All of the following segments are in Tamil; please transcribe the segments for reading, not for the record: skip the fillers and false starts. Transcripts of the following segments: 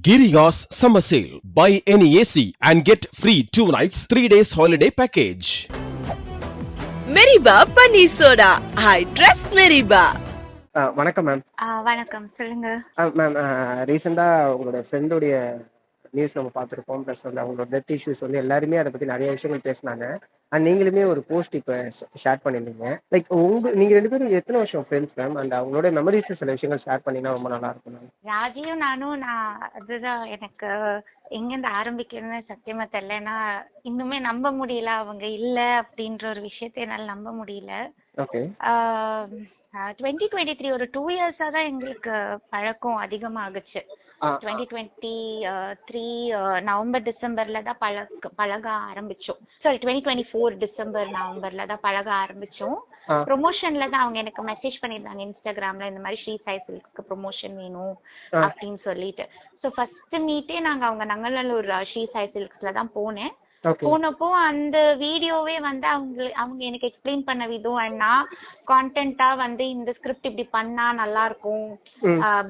Giriya's summer sale. Buy any AC and get free 2 nights, 3 days holiday package. மெரிபா பன்னீர் சோடா. I trust மெரிபா. வணக்கம் மேம். வணக்கம், சொல்லுங்க மேம், ரீசெண்டாக உங்களோட ஃப்ரெண்டுடைய நியூஸ் நம்ம பார்த்துருக்கோம். ப்ளஸ் வந்து அவங்களோட டெத் இஷ்யூஸ் வந்து எல்லாருமே அதை பற்றி நிறைய விஷயங்கள் பேசினாங்க. அண்ட் நீங்களுமே ஒரு போஸ்ட் இப்போ ஷேர் பண்ணியிருந்தீங்க. லைக் நீங்கள் 2 பேரும் எத்தனை வருஷம் ஃப்ரெண்ட்ஸ் மேம்? அண்ட் அவங்களோட மெமரிஸ் சில விஷயங்கள் ஷேர் பண்ணிங்கன்னா ரொம்ப நல்லா இருக்கும் மேம். ராஜியும் நானும் அதுதான் எனக்கு எங்கேருந்து ஆரம்பிக்கிறதுன்னு சத்தியமா தெரியலன்னா இன்னுமே நம்ப முடியல, அவங்க இல்லை அப்படின்ற ஒரு விஷயத்தை என்னால் நம்ப முடியல. ஓகே. 2023 ஒரு 2 இயர்ஸாக தான் எங்களுக்கு பழக்கம் அதிகமாகுச்சு. 2023 நவம்பர் டிசம்பர்ல தான் பழக ஆரம்பிச்சோம். சாரி, 2024 டிசம்பர் நவம்பர்ல தான் பழக ஆரம்பிச்சோம். ப்ரொமோஷன்ல தான் அவங்க எனக்கு மெசேஜ் பண்ணியிருந்தாங்க இன்ஸ்டாகிராம்ல, இந்த மாதிரி ஸ்ரீ சாய் சில்க்ஸ்க்கு ப்ரொமோஷன் வேணும் அப்படின்னு சொல்லிட்டு. ஸோ ஃபர்ஸ்ட் மீட்டே நாங்கள் அவங்க நங்கநல்லூர் ஸ்ரீ சாய் சில்க்ஸ்ல தான் போனேன். போனப்போ அந்த வீடியோவே வந்து அவங்க எனக்கு எக்ஸ்பிளைன் பண்ண விதம், அண்ட் நான் கான்டென்ட்டா வந்து இந்த ஸ்கிரிப்ட் இப்படி பண்ணா நல்லா இருக்கும்,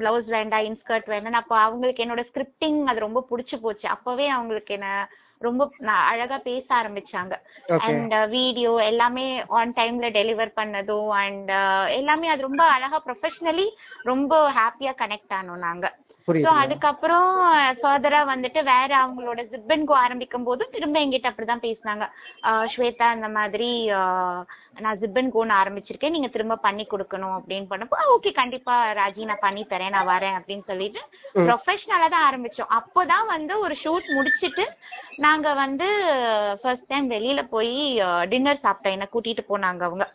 பிளவுஸ் வேண்டாம், இன்ஸ்கர்ட் வேண்டாம். அப்போ அவங்களுக்கு என்னோட ஸ்கிரிப்டிங் அது ரொம்ப பிடிச்சி போச்சு. அப்பவே அவங்களுக்கு என்ன ரொம்ப அழகா பேச ஆரம்பிச்சாங்க. அண்ட் வீடியோ எல்லாமே ஆன் டைம்ல டெலிவர் பண்ணதும் அண்ட் எல்லாமே அது ரொம்ப அழகா ப்ரொஃபஷனலி ரொம்ப ஹாப்பியா கனெக்ட் ஆனோம் நாங்க. ஸோ அதுக்கப்புறம் ஃபர்தரா வந்துட்டு வேற அவங்களோட ஜிப்பன்கோ ஆரம்பிக்கும் போதும் திரும்ப எங்கிட்ட அப்படிதான் பேசினாங்க. ஸ்வேதா, இந்த மாதிரி நான் ஜிப்பன்கோன்னு ஆரம்பிச்சிருக்கேன், நீங்க திரும்ப பண்ணி கொடுக்கணும் அப்படின்னு பண்ணப்போ ஓகே கண்டிப்பா ராஜி நான் பண்ணி தரேன், நான் வரேன் அப்படின்னு சொல்லிட்டு ப்ரொஃபஷனலா தான் ஆரம்பிச்சோம். அப்போதான் வந்து ஒரு ஷூட் முடிச்சுட்டு நாங்க வந்து ஃபர்ஸ்ட் டைம் வெளியில போய் டின்னர் சாப்பிட்டோம். என்ன கூட்டிட்டு போனாங்க அவங்க.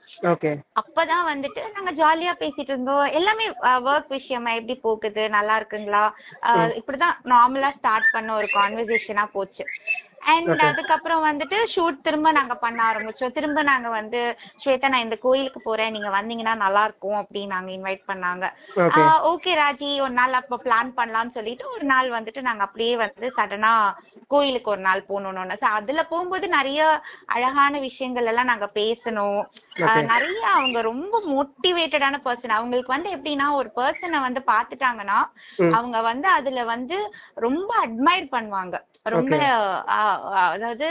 அப்பதான் வந்துட்டு நாங்க ஜாலியா பேசிட்டு இருந்தோம். எல்லாமே ஒர்க் விஷயமா எப்படி போகுது, நல்லா இருக்குங்களா, இப்படிதான் நார்மலா ஸ்டார்ட் பண்ண ஒரு கான்வர்சேஷனா போச்சு. அண்ட் அதுக்கப்புறம் வந்துட்டு ஷூட் திரும்ப நாங்க பண்ண ஆரம்பிச்சோம். திரும்ப நாங்க வந்து ஸ்வேதா நான் இந்த கோயிலுக்கு போறேன், நீங்க வந்தீங்கன்னா நல்லா இருக்கும் அப்படின்னு நாங்க இன்வைட் பண்ணாங்க. ஓகே ராஜி, ஒரு நாள் அப்ப பிளான் பண்ணலாம்னு சொல்லிட்டு ஒரு நாள் வந்துட்டு நாங்க அப்படியே வந்து சடனா கோயிலுக்கு ஒரு நாள் போகணும்னு. அதுல போகும்போது நிறைய அழகான விஷயங்கள் எல்லாம் நாங்க பேசணும். நிறைய அவங்க ரொம்ப மோட்டிவேட்டடான பர்சன். அவங்களுக்கு வந்து எப்படின்னா ஒரு பர்சனை வந்து பாத்துட்டாங்கன்னா அவங்க வந்து அதுல வந்து ரொம்ப அட்மையர் பண்ணுவாங்க. ரொம்ப அதாவது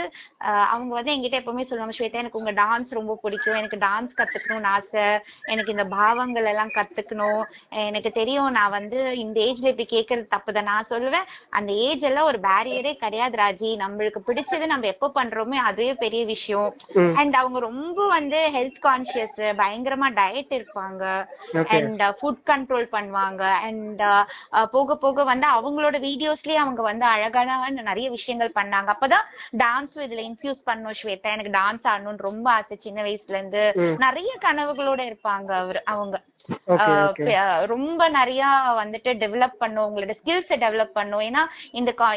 அவங்க வந்து என்கிட்ட எப்பவுமே சொல்லுவாங்க, ஸ்வேதா எனக்கு உங்க டான்ஸ் ரொம்ப பிடிக்கும், எனக்கு டான்ஸ் கத்துக்கணும்னு ஆசை, எனக்கு இந்த பாவங்கள் எல்லாம் கத்துக்கணும், எனக்கு தெரியும் நான் வந்து இந்த ஏஜ்ல இப்படி கேட்கறது தப்புதான். நான் சொல்லுவேன் அந்த ஏஜ் எல்லாம் ஒரு பேரியரே கிடையாது ராஜி, நம்மளுக்கு பிடிச்சது நம்ம எப்போ பண்றோமே அதுவே பெரிய விஷயம். அண்ட் அவங்க ரொம்ப வந்து ஹெல்த் கான்சியஸ், பயங்கரமா டயட் இருப்பாங்க, அண்ட் ஃபுட் கண்ட்ரோல் பண்ணுவாங்க. அண்ட் போக போக வந்து அவங்களோட வீடியோஸ்லயே அவங்க வந்து அழகான நிறைய விஷயங்கள் பண்ணாங்க. அப்பதான் டான்ஸும் இதுல இன்ஃபியூஸ் பண்ணோம். ஸ்வேதா எனக்கு டான்ஸ் ஆடணும்னு ரொம்ப ஆசை, சின்ன வயசுல இருந்து நிறைய கனவுகளோட இருப்பாங்க அவங்க. ரொம்ப நிறைய வந்துட்டு டெவலப் பண்ணும், உங்களோட ஸ்கில்ஸை டெவலப் பண்ணும். ஏன்னா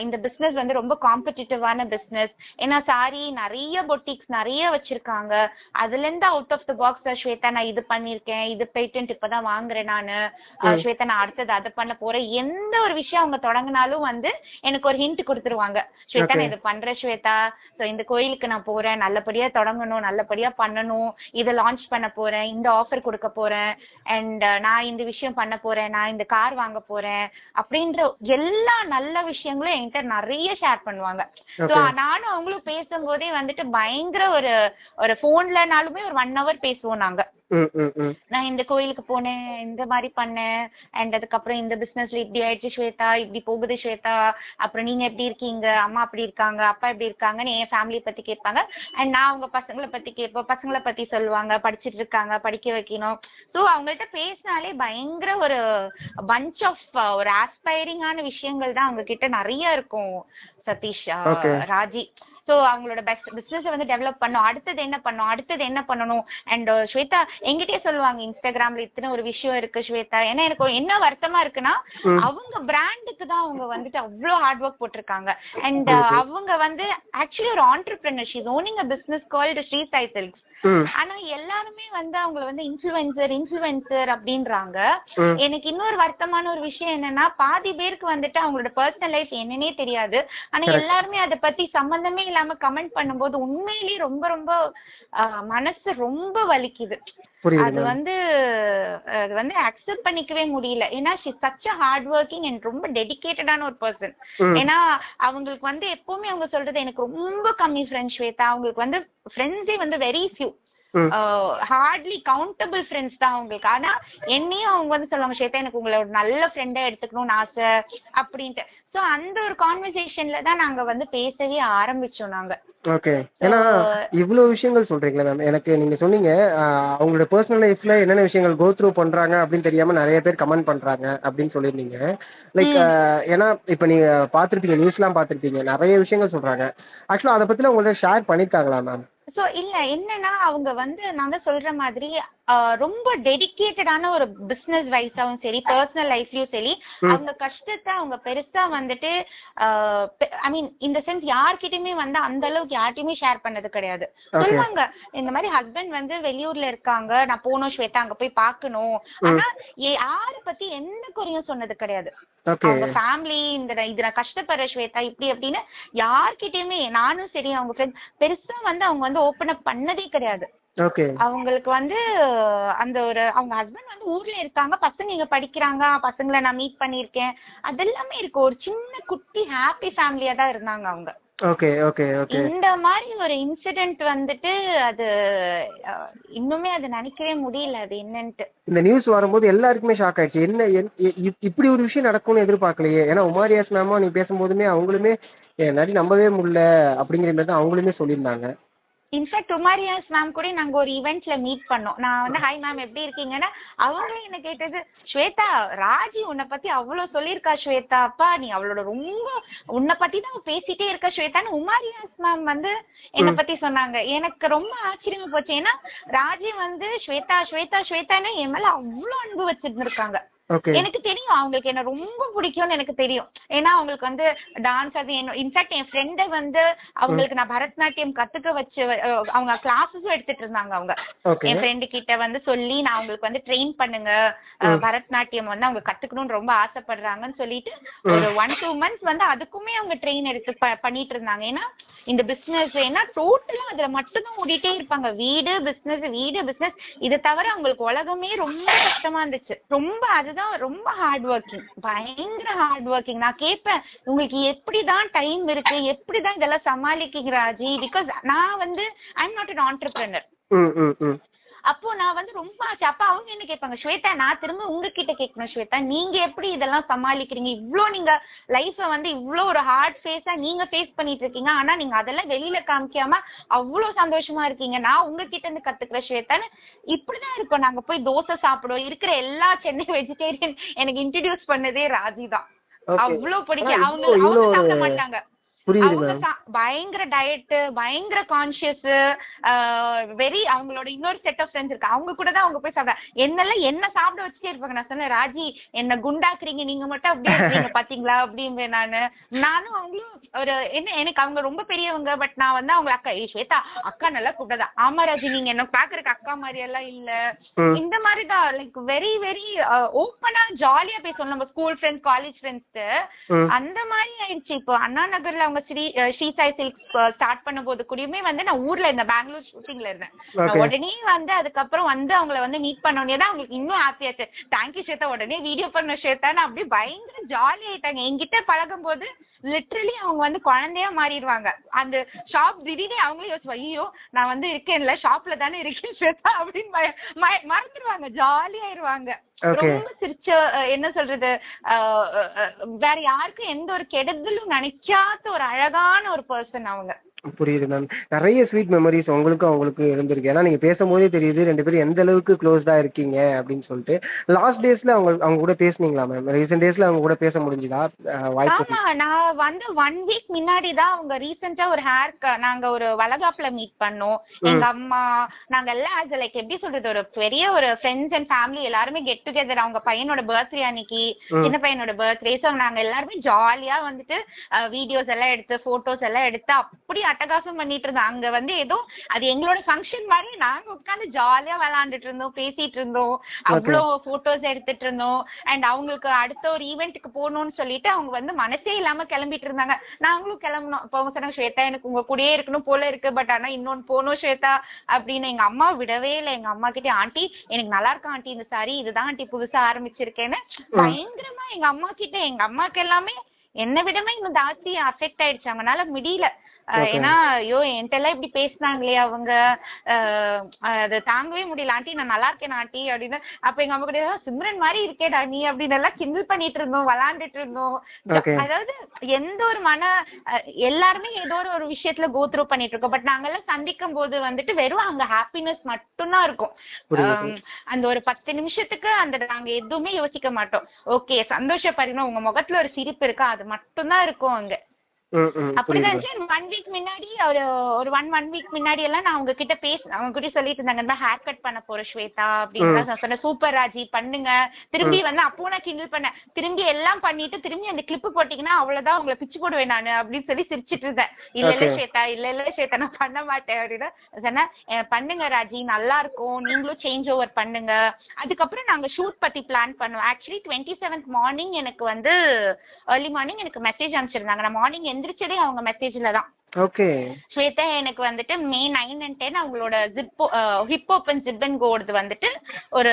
இந்த பிசினஸ் வந்து ரொம்ப காம்படிட்டிவான பிசினஸ். ஏன்னா சாரி நிறைய பொட்டிக்ஸ் நிறைய வச்சிருக்காங்க. அதுல இருந்து out of the box Shweta நான் இது பண்ணிருக்கேன், இது பேட்டன்ட் இப்பதான் வாங்குறேன் நானு, ஸ்வேதா நான் அடுத்தது அதை பண்ண போறேன். எந்த ஒரு விஷயம் அவங்க தொடங்கினாலும் வந்து எனக்கு ஒரு ஹிண்ட் கொடுத்துருவாங்க, ஸ்வேதா நான் இது பண்றேன் ஸ்வேதா, ஸோ இந்த கோயிலுக்கு நான் போறேன், நல்லபடியா தொடங்கணும், நல்லபடியா பண்ணணும், இதை லான்ச் பண்ண போறேன், இந்த ஆஃபர் கொடுக்க போறேன், அண்ட் நான் இந்த விஷயம் பண்ண போறேன், நான் இந்த கார் வாங்க போறேன் அப்படின்ற எல்லா நல்ல விஷயங்களும் என்கிட்ட நிறைய ஷேர் பண்ணுவாங்க. ஸோ நானும் அவங்களும் பேசும்போதே வந்துட்டு பயங்கர ஒரு போன்லனாலுமே ஒரு 1 hour பேசுவோம் நாங்க. நான் இந்த கோயிலுக்கு போனேன், இந்த மாதிரி பண்ணேன், அண்ட் அதுக்கப்புறம் இந்த பிசினஸ்ல இப்படி ஆயிடுச்சு ஸ்வேதா, இப்படி போகுது ஸ்வேதா, அப்புறம் நீங்க எப்படி இருக்கீங்க, அம்மா அப்படி இருக்காங்க, அப்பா எப்படி இருக்காங்கன்னு என் ஃபேமிலியை பத்தி கேட்பாங்க. அண்ட் நான் அவங்க பசங்களை பத்தி கேட்பேன், பசங்களை பத்தி சொல்லுவாங்க, படிச்சுட்டு இருக்காங்க, படிக்க வைக்கணும். ஸோ அவங்கள்ட்ட பேசினாலே பயங்கர ஒரு பஞ்ச் ஆஃப் ஒரு ஆஸ்பைரிங்கான விஷயங்கள் தான் அவங்க கிட்ட நிறைய இருக்கும் சதீஷ், ராஜி. ஸோ அவங்களோட பிஸ்னஸை வந்து டெவலப் பண்ணும், அடுத்தது என்ன பண்ணும், அடுத்தது என்ன பண்ணணும். அண்ட் ஸ்வேதா எங்கிட்டே சொல்லுவாங்க இன்ஸ்டாகிராம்ல இத்தனை ஒரு விஷயம் இருக்கு ஸ்வேதா. ஏன்னா எனக்கு என்ன வருத்தமா இருக்குன்னா அவங்க பிராண்டுக்கு தான் அவங்க வந்துட்டு அவ்வளோ ஹார்ட் ஒர்க் போட்டிருக்காங்க. அண்ட் அவங்க வந்து ஆக்சுவலி ஒரு entrepreneur, she is owning a business called Sri Sai Silks. ஆனா எல்லாருமே வந்து அவங்கள வந்து இன்ஃப்ளூயன்சர் அப்படின்றாங்க. எனக்கு இன்னொரு வருத்தமான ஒரு விஷயம் என்னன்னா பாதி பேருக்கு வந்துட்டு அவங்களோட பர்சனல் லைஃப் என்னன்னே தெரியாது. ஆனா எல்லாருமே அதை பத்தி சம்பந்தமே இல்லாம கமெண்ட் பண்ணும்போது உண்மையிலேயே ரொம்ப ரொம்ப மனசு ரொம்ப வலிக்குது. அது வந்து அக்செப்ட் பண்ணிக்கவே முடியல. ஏன்னா she such a hard working and ரொம்ப டெடிகேட்டடான ஒரு பர்சன். ஏன்னா அவங்களுக்கு வந்து எப்பவுமே அவங்க சொல்றது எனக்கு ரொம்ப கம்மி ஃப்ரெண்ட்ஸ் ஸ்வேதா. அவங்களுக்கு வந்து ஃப்ரெண்ட்ஸே வந்து very few, hardly countable friends தான் அவங்களுக்கு. ஆனா என்னையும் அவங்க வந்து சொல்லுவாங்க ஸ்வேதா எனக்கு உங்களை ஒரு நல்ல ஃப்ரெண்டா எடுத்துக்கணும்னு ஆசை அப்படின்ட்டு. ஸோ அந்த ஒரு கான்வர்சேஷன்ல தான் நாங்க வந்து பேசவே ஆரம்பிச்சோம் நாங்க. ஓகே. ஏன்னா இவ்வளோ விஷயங்கள் சொல்றீங்களா மேம், எனக்கு நீங்க சொன்னீங்க அவங்களோட பர்சனல் லைஃப்ல என்னென்ன விஷயங்கள் கோ த்ரூ பண்றாங்க அப்படின்னு தெரியாம நிறைய பேர் கமெண்ட் பண்றாங்க அப்படின்னு சொல்லியிருந்தீங்க. லைக் ஏன்னா இப்போ நீங்க பார்த்துருப்பீங்க, நியூஸ்லாம் பார்த்துருப்பீங்க, நிறைய விஷயங்கள் சொல்றாங்க. ஆக்சுவலாக அதை பத்திலாம் உங்கள்ட்ட ஷேர் பண்ணியிருக்காங்களா மேம்? ஸோ இல்ல என்னன்னா அவங்க வந்து நாங்க சொல்ற மாதிரி ரொம்ப டெடிகேட்டடான ஒரு பிசினஸ் வைஸாவும் சரி பர்சனல் லைஃப்லயும் சரி அவங்க கஷ்டத்தை அவங்க பெருசா வந்துட்டு ஐ மீன் இந்த சென்ஸ் யார்கிட்டயுமே வந்து அந்த அளவுக்கு யார்கிட்டயுமே ஷேர் பண்ணது கிடையாது. சொல்லுவாங்க இந்த மாதிரி ஹஸ்பண்ட் வந்து வெளியூர்ல இருக்காங்க, நான் போகணும் ஸ்வேதா அங்க போய் பார்க்கணும், ஆனா யாரை பத்தி எந்த குறையும் சொன்னது கிடையாது. அவங்க ஃபேமிலி இது நான் கஷ்டப்படுற ஸ்வேதா இப்படி அப்படின்னு யார்கிட்டயுமே நானும் சரி அவங்க ஃப்ரெண்ட்ஸ் பெருசா வந்து அவங்க வந்து ஓப்பன் அப் பண்ணதே கிடையாது. அவங்களுக்கு வந்து அந்த ஒரு அவங்க ஹஸ்பண்ட் வந்து ஊர்ல இருக்காங்க, பசங்க இங்க படிக்கிறாங்க, பசங்களை நான் மீட் பண்ணிருக்கேன், அதெல்லாமே இருக்கு. ஒரு சின்ன குட்டி ஹாப்பி ஃபேமிலியா தான் இருந்தாங்க அவங்க. இந்த மாதிரி ஒரு இன்சிடென்ட் வந்துட்டு அது இன்னுமே அது நினைக்கவே முடியல அது என்னன்ட்டு. இந்த நியூஸ் வரும்போது எல்லாருக்குமே ஷாக் ஆயிடுச்சு. என்ன இப்படி ஒரு விஷயம் நடக்கும்னு எதிர்பார்க்கலையே. ஏன்னா உமாரியாஸ் மேமா நீ பேசும்போதுமே அவங்களுமே நிறைய நம்பவே முடியல அப்படிங்கிற மாதிரி தான் அவங்களுமே சொல்லியிருந்தாங்க. இன்ஃபேக்ட் உமாரியாஸ் மேம் கூட நாங்க ஒரு ஈவெண்ட்ல மீட் பண்ணோம். நான் வந்து ஹாய் மேம் எப்படி இருக்கீங்கன்னா அவங்களே என்ன கேட்டது ஸ்வேதா ராஜி உன்னை பத்தி அவ்வளவு சொல்லியிருக்கா ஸ்வேதா, அப்பா நீ அவளோட ரொம்ப உன்னை பத்தி தான் பேசிட்டே இருக்க ஸ்வேதான்னு உமாரியாஸ் மேம் வந்து என்னை பத்தி சொன்னாங்க. எனக்கு ரொம்ப ஆச்சரியமா போச்சு. ஏன்னா ராஜி வந்து ஸ்வேதா ஸ்வேதா ஸ்வேதான்னு என் மேல அவ்வளவு அன்பு வச்சிருந்துருக்காங்க. எனக்கு தெரியும் அவங்களுக்கு என்ன ரொம்ப பிடிக்கும்னு எனக்கு தெரியும். ஏன்னா அவங்களுக்கு வந்து டான்ஸ் அது இன்ஃபேக்ட் என் ஃப்ரெண்டை வந்து அவங்களுக்கு நான் பரதநாட்டியம் கத்துக்க வச்சு அவங்க கிளாஸஸும் எடுத்துட்டு இருந்தாங்க. அவங்க என் ஃப்ரெண்டு கிட்ட வந்து சொல்லி நான் அவங்களுக்கு வந்து ட்ரெயின் பண்ணுங்க பரதநாட்டியம் வந்து அவங்க கத்துக்கணும்னு ரொம்ப ஆசைப்படுறாங்கன்னு சொல்லிட்டு ஒரு 1-2 months வந்து அதுக்குமே அவங்க ட்ரெயின் எடுத்து பண்ணிட்டு இருந்தாங்க. ஏன்னா இந்த பிசினஸ் ஏன்னா டோட்டலா அதுல மட்டும்தான் ஓடிட்டே இருப்பாங்க. வீடு பிசினஸ் இதை தவிர அவங்களுக்கு உலகமே ரொம்ப கஷ்டமா இருந்துச்சு. ரொம்ப அதுதான் ரொம்ப ஹார்ட் ஒர்க்கிங், பயங்கர ஹார்ட் ஒர்க்கிங். நான் கேட்பேன் உங்களுக்கு எப்படிதான் டைம் இருக்கு, எப்படிதான் இதெல்லாம் சமாளிக்கிறீங்க ராஜி? பிகாஸ் நான் வந்து I am not an entrepreneur. அப்போ நான் வந்து ரொம்ப ஆச்சு. அப்ப அவங்க என்ன கேட்பாங்க ஸ்வேதா நான் திரும்ப உங்ககிட்ட கேட்கணும் ஸ்வேதா நீங்க எப்படி இதெல்லாம் சமாளிக்கிறீங்க? இவ்வளோ நீங்க லைஃபை வந்து இவ்வளோ ஒரு ஹார்ட் ஃபேஸா நீங்க ஃபேஸ் பண்ணிட்டு இருக்கீங்க, ஆனா நீங்க அதெல்லாம் வெளியில காமிக்காம அவ்வளோ சந்தோஷமா இருக்கீங்க. நான் உங்ககிட்ட இருந்து கத்துக்கிற ஸ்வேதான்னு இப்படிதான் இருக்கும். நாங்க போய் தோசை சாப்பிடுவோம், இருக்கிற எல்லா சென்னை வெஜிடேரியன் எனக்கு இன்ட்ரடியூஸ் பண்ணதே ராஜி தான். அவ்வளோ பிடிக்கும். அவங்க சாப்பிட மாட்டாங்க, பயங்கர டயட், பயங்கர கான்சியஸ், வெரி அவங்களோட இன்னொரு செட் ஆஃப் ஃப்ரெண்ட்ஸ் இருக்கு, அவங்க கூட தான் அவங்க போய் சாப்பிட என்னெல்லாம் என்ன சாப்பிட வச்சுட்டே இருப்பாங்க. நான் சொன்னேன் ராஜி என்ன குண்டாக்குறீங்க நீங்க மட்டும் அப்படி இருக்கீங்க பாத்தீங்களா அப்படின்பேன் நானும் அவங்களும் ஒரு என்ன எனக்கு அவங்க ரொம்ப பெரியவங்க, பட் நான் வந்து அவங்க அக்கா ஸ்வேதா அக்கா நல்லா கூப்பிட்டதா. ஆமா ராஜி நீங்க என்ன பாக்குறதுக்கு அக்கா மாதிரி எல்லாம் இல்ல, இந்த மாதிரிதான் லைக் வெரி வெரி ஓப்பனா ஜாலியா பேசணும் நம்ம ஸ்கூல் ஃப்ரெண்ட்ஸ் காலேஜ் ஃப்ரெண்ட்ஸ் அந்த மாதிரி ஆயிடுச்சு. இப்போ அண்ணா நகர்ல அவங்க ஸ்ரீ சாய் சில்க் ஸ்டார்ட் பண்ணும்போது கூடயுமே வந்து நான் ஊர்ல இருந்தேன், பெங்களூர் ஷூட்டிங்ல இருந்தேன். உடனே வந்து அதுக்கப்புறம் வந்து அவங்களை வந்து மீட் பண்ணோடனே தான் அவங்களுக்கு இன்னும் ஹாப்பியாச்சு. தேங்க்யூ ஸ்வேதா உடனே வீடியோ பண்ண ஸ்வேதான்னு அப்படியே பயங்கர ஜாலி ஆயிட்டாங்க. என்கிட்ட பழகும் போது லிட்ரலி அவங்க வந்து குழந்தையா மாறிடுவாங்க. அந்த ஷாப் திடீர்னு அவங்களே யோசிப்பா ஐயோ நான் வந்து இருக்கேன்ல ஷாப்ல தானே இருக்கேன் ஸ்வேதா அப்படின்னு மறந்துடுவாங்க, ஜாலி ஆயிருவாங்க. ரொம்ப சிரிச்ச என்ன சொல்றது வேற யாருக்கும் எந்த ஒரு கெடுதலும் நினைக்காத ஒரு அழகான ஒரு பர்சன் அவங்க. புரியுது மேம். நிறைய ஸ்வீட் மெமரிஸ் உங்களுக்கும் அவங்களுக்கும் இருந்திருக்கு. ஏன்னா நீங்க பேசும்போதே தெரியுது ரெண்டு பேரும் எந்த அளவுக்கு க்ளோஸ்டா இருக்கீங்க அப்படின்னு சொல்லிட்டு. லாஸ்ட் டேஸ்ல அவங்க கூட பேசுனீங்களா மேம்? ரீசெண்ட் டேஸ்ல அவங்க கூட பேச முடிஞ்சுதா வாய்ப்பு? ஆமா நான் வந்து 1 week முன்னாடி தான் அவங்க ரீசெண்டா ஒரு நாங்க ஒரு வளகாப்புல மீட் பண்ணோம். எங்க அம்மா நாங்க எல்லாம் லைக் எப்படி சொல்றது ஒரு பெரிய ஒரு ஃப்ரெண்ட்ஸ் அண்ட் ஃபேமிலி எல்லாருமே கெட் டுகெதர். அவங்க பையனோட பர்த்டே அன்னைக்கு, சின்ன பையனோட பர்த்டே. ஸோ நாங்க எல்லாருமே ஜாலியா வந்துட்டு வீடியோஸ் எல்லாம் எடுத்து போட்டோஸ் எல்லாம் எடுத்து அப்படி அட்டகாசம் பண்ணிட்டு இருந்தோம். அங்க வந்து ஏதோ அது எங்களோட ஃபங்க்ஷன் மாதிரி நாங்க உட்காந்து ஜாலியா விளையாண்டுட்டு இருந்தோம், பேசிட்டு இருந்தோம், அவ்வளோ போட்டோஸ் எடுத்துட்டு இருந்தோம். அண்ட் அவங்களுக்கு அடுத்த ஒரு ஈவெண்ட்டுக்கு போகணும்னு சொல்லிட்டு அவங்க வந்து மனசே இல்லாம கிளம்பிட்டு இருந்தாங்க. நாங்களும் கிளம்பணும். இப்போ அவங்க சொன்னாங்க, ஸ்வேதா எனக்கு உங்க கூடயே இருக்கணும் போல இருக்கு, பட் ஆனா இன்னொன்னு போகணும் ஸ்வேதா அப்படின்னு. எங்க அம்மா விடவே இல்லை. எங்க அம்மா கிட்டே, ஆண்டி எனக்கு நல்லா இருக்கா ஆண்டி இந்த சாரி, இதுதான் ஆண்டி புதுசா ஆரம்பிச்சிருக்கேன்னு பயங்கரமா எங்க அம்மா கிட்ட. எங்க அம்மாக்கு எல்லாமே என்னை விடவே இன்னும் ஜாஸ்தி அஃபெக்ட் ஆயிடுச்சு. அவங்களால முடியல. ஏன்னா ஐயோ என்கிட்ட எல்லாம் இப்படி பேசினாங்களே அவங்க, அதை தாங்கவே முடியல. ஆண்டி நான் நல்லா இருக்கேன் ஆண்டி அப்படின்னு. அப்ப எங்க அம்மா கிட்ட சிம்ரன் மாதிரி இருக்கேடா நீ அப்படின்னு எல்லாம் கிண்டல் பண்ணிட்டு இருந்தோம், விளாண்டுட்டு இருந்தோம். அதாவது எந்த ஒரு எல்லாருமே ஏதோ ஒரு விஷயத்துல கோ த்ரூ பண்ணிட்டு இருக்கோம். பட் நாங்கெல்லாம் சந்திக்கும் போது வந்துட்டு வெறும் அங்க ஹாப்பினஸ் மட்டும்தான் இருக்கும். அந்த ஒரு 10 நிமிஷத்துக்கு அந்த நாங்க எதுவுமே யோசிக்க மாட்டோம். ஓகே சந்தோஷப்படுறோம், உங்க முகத்துல ஒரு சிரிப்பு இருக்கா, அது மட்டும்தான் இருக்கும் அங்க. அப்படிதான் 1 வீக் முன்னாடி ஒரு ஒன் வீக் முன்னாடி எல்லாம் நான் அவங்க கிட்ட அவங்க கிட்ட சொல்லிட்டு இருந்தாங்க, இந்த ஹேர் கட் பண்ண போற ஸ்வேதா அப்படின்னு சொன்னேன். சூப்பர் ராஜி பண்ணுங்க. திரும்பி வந்து அப்போ நான் கிண்டல் பண்ணேன், திரும்பி எல்லாம் பண்ணிட்டு திரும்பி அந்த கிளிப்பு போட்டீங்கன்னா அவ்வளவுதான் உங்களை பிச்சு போடுவேன் நானு அப்படின்னு சொல்லி சிரிச்சிட்டு இருந்தேன். இல்ல இல்ல ஸ்வேதா நான் பண்ண மாட்டேன் அப்படின்னு சொன்னேன். பண்ணுங்க ராஜி நல்லா இருக்கும், நீங்களும் சேஞ்ச் ஓவர் பண்ணுங்க. அதுக்கப்புறம் நாங்க ஷூட் பத்தி பிளான் பண்ணுவோம். ஆக்சுவலி 27th மார்னிங் எனக்கு வந்து ஏர்லி மார்னிங் எனக்கு மெசேஜ் அனுப்பிச்சிருந்தாங்க. நான் மார்னிங் எந்திரிச்சதே அவங்க மெசேஜ்ல தான். ஓகே ஸ்வேதா எனக்கு வந்துட்டு May 9 and 10 அவங்களோட ஹிப் ஓப்பன் ஜிப் அண்ட் கோடுது வந்துட்டு ஒரு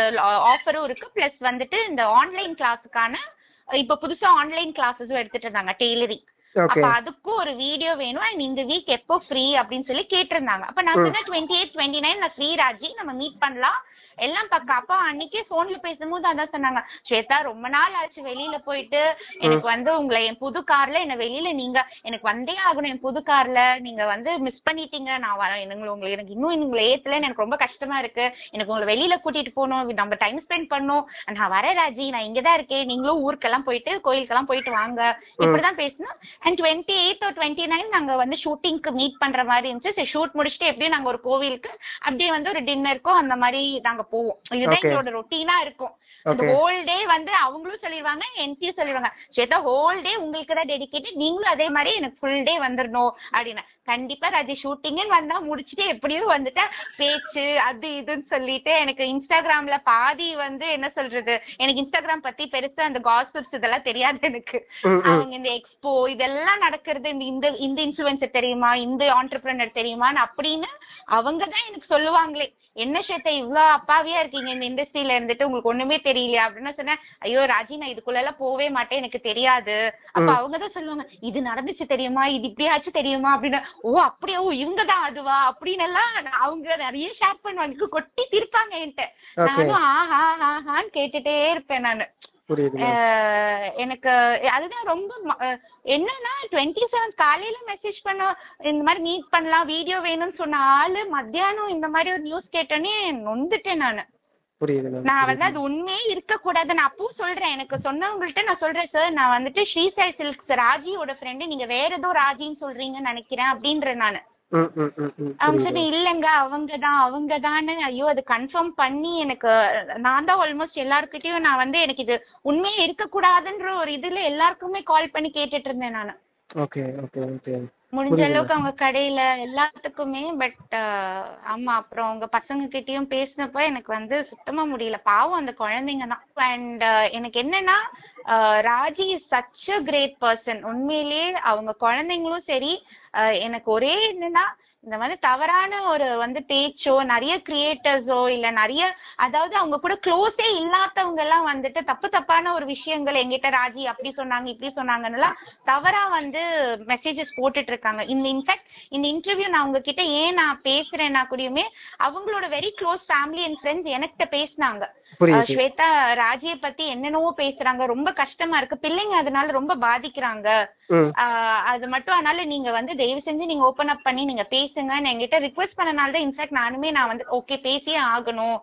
ஆஃபரும் இருக்கு. பிளஸ் வந்துட்டு இந்த ஆன்லைன் கிளாஸுக்கான இப்ப புதுசா ஆன்லைன் கிளாஸஸும் எடுத்துட்டு இருந்தாங்க டெய்லரிங். அப்ப அதுக்கும் ஒரு வீடியோ வேணும் அண்ட் இந்த வீக் எப்போ ஃப்ரீ அப்படின்னு சொல்லி கேட்டிருந்தாங்க. அப்ப நான் சொன்னேன் 28, 29 நான் ஃப்ரீ ராஜி, நம்ம மீட் பண்ணலாம் எல்லாம் பக்கா. அப்பா அன்னைக்கே போன்ல பேசும்போது அதான் சொன்னாங்க, ஸ்வேதா ரொம்ப நாள் ஆச்சு வெளியில போயிட்டு, எனக்கு வந்து உங்களை என் புது கார்ல என்ன வெளியில நீங்க எனக்கு வந்தே ஆகணும், என் புது கார்ல நீங்க வந்து மிஸ் பண்ணிட்டீங்க, நான் எனக்கு இன்னும் உங்களை ஏத்தலன்னு எனக்கு ரொம்ப கஷ்டமா இருக்கு, எனக்கு உங்களை வெளியில கூட்டிட்டு போகணும், நம்ம டைம் ஸ்பெண்ட் பண்ணணும், நான் வரேன் ராஜி, நான் இங்கதான் இருக்கேன், நீங்களும் ஊருக்கெல்லாம் போயிட்டு கோயிலுக்கெல்லாம் போயிட்டு வாங்க, இப்படிதான் பேசணும். அண்ட் 28 or 29 நாங்க வந்து ஷூட்டிங்க்கு மீட் பண்ற மாதிரி இருந்துச்சு. ஷூட் முடிச்சுட்டு எப்படியும் நாங்க ஒரு கோவிலுக்கு அப்படியே வந்து ஒரு டின்னருக்கும் அந்த மாதிரி நாங்க போவோம். இதுதான் எங்களோட ரொட்டீனா இருக்கும். அந்த ஹோல் டே வந்து அவங்களும் சொல்லிடுவாங்க, என்கிட்டயும் சொல்லிடுவாங்க, ஸ்வேதா ஹோல் டே உங்களுக்கு தான் டெடிகேட்டட், நீங்களும் அதே மாதிரி எனக்கு ஃபுல் டே வந்துடணும் அப்படின்னு. கண்டிப்பா ராஜி ஷூட்டிங்னு வந்தா முடிச்சுட்டு எப்படியும் வந்துட்டா பேச்சு அது இதுன்னு சொல்லிட்டு எனக்கு இன்ஸ்டாகிராம்ல பாதி வந்து என்ன சொல்றது, எனக்கு இன்ஸ்டாகிராம் பத்தி பெருசா அந்த காசிப்ஸ் இதெல்லாம் தெரியாது எனக்கு. அவங்க இந்த எக்ஸ்போ இதெல்லாம் நடக்கிறது, இந்த இன்ஃப்ளூயன்சர் தெரியுமா, இந்த ஆண்டர்பிரினர் தெரியுமான்னு அப்படின்னு அவங்க தான் எனக்கு சொல்லுவாங்களே, என்ன ஸ்வேதா இவ்வளோ அப்பாவியா இருக்கீங்க இந்த இண்டஸ்ட்ரியில இருந்துட்டு உங்களுக்கு ஒண்ணுமே தெரியலையா அப்படின்னு சொன்னேன். ஐயோ ராஜி நான் இதுக்குள்ள எல்லாம் போவே மாட்டேன், எனக்கு தெரியாது. அப்ப அவங்க தான் சொல்லுவாங்க, இது நடந்துச்சு தெரியுமா, இது இப்படியாச்சும் தெரியுமா அப்படின்னு. ஓ அப்படியா, ஓ இவங்கதான் அதுவா அப்படின்னு எல்லாம் அவங்க நிறைய ஷேர் பண்ணுவாங்க, கொட்டி திருப்பாங்க என்கிட்ட. நானும் ஆஹான்னு கேட்டுட்டே இருப்பேன் நானு. எனக்கு அதுதான் ரொம்ப என்னன்னா 27 காலையில மெசேஜ் பண்ண இந்த மாதிரி மீட் பண்ணலாம் வீடியோ வேணும்னு சொன்ன ஆளு மத்தியானம் இந்த மாதிரி ஒரு நியூஸ் கேட்டோன்னே நொந்துட்டேன் நானு. நான் வந்து அது உண்மையே இருக்க கூடாது. நான் அப்பவும் சொல்றேன், எனக்கு சொன்னவங்கள்ட்ட நான் சொல்றேன், சார் நான் வந்துட்டு ஸ்ரீ சாய் சில்க்ஸ் ராஜியோட ஃப்ரெண்டு, நீங்க வேற ஏதோ ராஜின்னு சொல்றீங்கன்னு நினைக்கிறேன் அப்படின்றேன் நானு. அவங்க சொன்ன இல்லைங்க அவங்கதான்னு. ஐயோ அது கன்ஃபார்ம் பண்ணி எனக்கு நான் தான் ஆல்மோஸ்ட் எல்லாருக்கிட்டையும் நான் வந்து எனக்கு இது உண்மையே இருக்கக்கூடாதுன்ற ஒரு இதுல எல்லாருக்குமே கால் பண்ணி கேட்டுட்டு இருந்தேன் நான். முடிஞ்ச அளவுக்கு அவங்க கடையில எல்லாத்துக்குமே. பட் ஆமா அப்புறம் அவங்க பசங்க கிட்டயும் பேசினப்போ எனக்கு வந்து சுத்தமா முடியல, பாவம் அந்த குழந்தைங்க தான். அண்ட் எனக்கு என்னன்னா Raji is such a great person உண்மையிலேயே. அவங்க குழந்தைங்களும் சரி, எனக்கு ஒரே என்னன்னா இந்த மாதிரி தவறான ஒரு வந்து பேச்சோ நிறைய கிரியேட்டர்ஸோ இல்லை நிறைய அதாவது அவங்க கூட க்ளோஸே இல்லாதவங்க எல்லாம் வந்துட்டு தப்பான ஒரு விஷயங்கள் எங்கிட்ட ராஜி அப்படி சொன்னாங்க இப்படி சொன்னாங்கன்னெல்லாம் தவறா வந்து மெசேஜஸ் போட்டுட்டு இருக்காங்க. இன்ஃபேக்ட் இந்த இன்டர்வியூ நான் உங்ககிட்ட ஏன் நான் பேசுறேன்னா கூடயுமே அவங்களோட very close family and friends எனக்கிட்ட பேசினாங்க, ஸ்வேதா ராஜியை பத்தி என்னென்னவோ பேசுறாங்க, ரொம்ப கஷ்டமா இருக்கு, பிள்ளைங்க அதனால ரொம்ப பாதிக்கிறாங்க, அது மட்டும் அதனால நீங்க வந்து தயவு செஞ்சு நீங்க ஓப்பன் அப் பண்ணி நீங்க பேசுங்கன்னு என்கிட்ட ரிக்வெஸ்ட் பண்ணனால தான் இன்ஃபேக்ட் நானுமே நான் வந்து ஓகே பேசியே ஆகணும்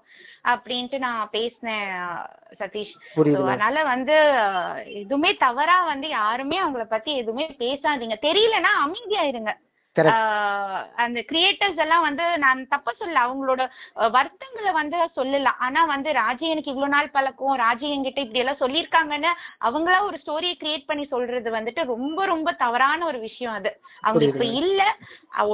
அப்படின்ட்டு நான் பேசினேன் சதீஷ். அதனால வந்து எதுவுமே தவறா வந்து யாருமே அவங்கள பத்தி எதுவுமே பேசாதீங்க, தெரியலன்னா அமைதியா இருங்க. Correct. அந்த கிரியேட்டர்ஸ் எல்லாம் வந்து நான் தப்ப சொல்ல அவங்களோட வருத்தங்களை வந்து சொல்லலாம். ஆனா வந்து ராஜி எனக்கு இவ்வளவு நாள் பழக்கம், ராஜி என்கிட்ட இப்படி எல்லாம் சொல்லியிருக்காங்கன்னு அவங்களா ஒரு ஸ்டோரியை கிரியேட் பண்ணி சொல்றது வந்துட்டு ரொம்ப ரொம்ப தவறான ஒரு விஷயம். அது அவங்க இப்ப இல்ல.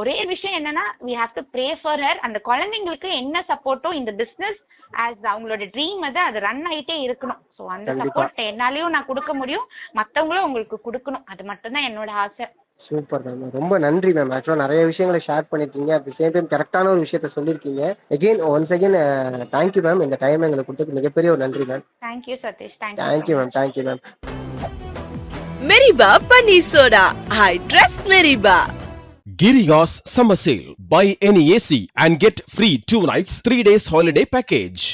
ஒரே விஷயம் என்னன்னா we have to pray for her. அந்த குழந்தைங்களுக்கு என்ன சப்போர்ட்டோ இந்த பிசினஸ் ஆஸ் அவங்களோட ட்ரீம் அது ரன் ஆயிட்டே இருக்கணும். ஸோ அந்த சப்போர்ட் என்னாலையும் நான் கொடுக்க முடியும், மற்றவங்களும் உங்களுக்கு கொடுக்கணும். அது மட்டும்தான் என்னோட ஆசை. சூப்பர் மேம், ரொம்ப நன்றி மேம். ஆக்சுவலாக நிறைய விஷயங்களை ஷேர் பண்ணியிருக்கீங்க, அட் தி சேம் டைம் கரெக்டான ஒரு விஷயத்த சொல்லியிருக்கீங்க. Once again thank you ma'am. இந்த டைம் எங்களுக்கு கொடுத்தது மிகப்பெரிய ஒரு நன்றி ma'am. Thank you Satish. Thank you ma'am. Thank you ma'am. Meriba Paneer Soda. I trust Meriba. Giriga's summer sale. Buy any AC and get free 2 nights 3 days holiday package.